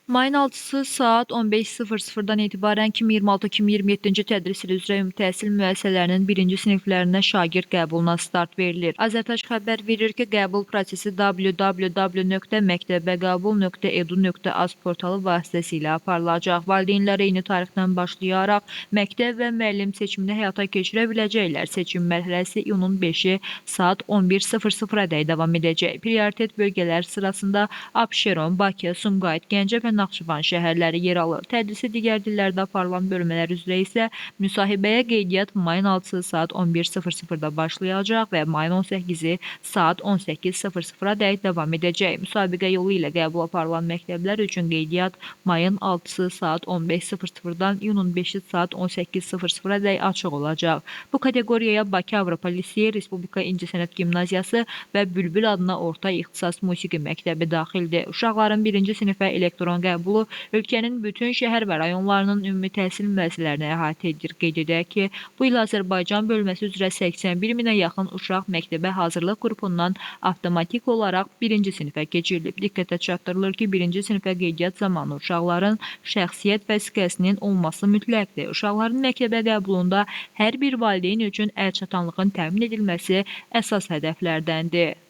Mayın 6-sı saat 15:00-dan etibarən 2026-2027-ci tədris ili üzrə ümumi təhsil müəssisələrinin birinci siniflərinə şagird qəbuluna start verilir. Azərtac xəbər verir ki, qəbul prosesi www.məktəbəqabul.edu.az portalı vasitəsilə aparılacaq. Valideynlər eyni tarixdən başlayaraq məktəb və müəllim seçimini həyata keçirə biləcəklər. Seçim mərhələsi iyunun 5-i saat 11:00-dək davam edəcək. Prioritet bölgələr sırasında Abşeron, Bakı, Sumqayıt, Gəncə və Naxçıvan şəhərləri yer alır. Tədrisi digər dillərdə aparılan bölmələr üzrə isə müsahibəyə qeydiyyat mayın 6-sı saat 11:00-da başlayacaq və mayın 18-i saat 18:00-dək davam edəcək. Müsabiqə yolu ilə qəbul aparılan məktəblər üçün qeydiyyat mayın 6-sı saat 15:00-dan iyunun 5-i saat 18:00-dək açıq olacaq. Bu kateqoriyaya Bakı Avropa Liseyi, Respublika İncəsənət Gimnaziyası və Bülbül adına orta ixtisas musiqi məktəbi daxildir. Uşaqların birinci sinifə elektron qəbulu ölkənin bütün şəhər və rayonlarının ümumi təhsil müəssisələrini əhatə edir. Qeyd edək ki, bu il Azərbaycan bölməsi üzrə 81 minə yaxın uşaq məktəbə hazırlıq qrupundan avtomatik olaraq birinci sinifə keçirilib. Diqqətə çatdırılır ki, birinci sinifə qeydiyyat zamanı uşaqların şəxsiyyət vəsiqəsinin olması mütləqdir. Uşaqların məktəbə qəbulunda hər bir valideyn üçün əlçatanlığın təmin edilməsi əsas hədəflərdəndir.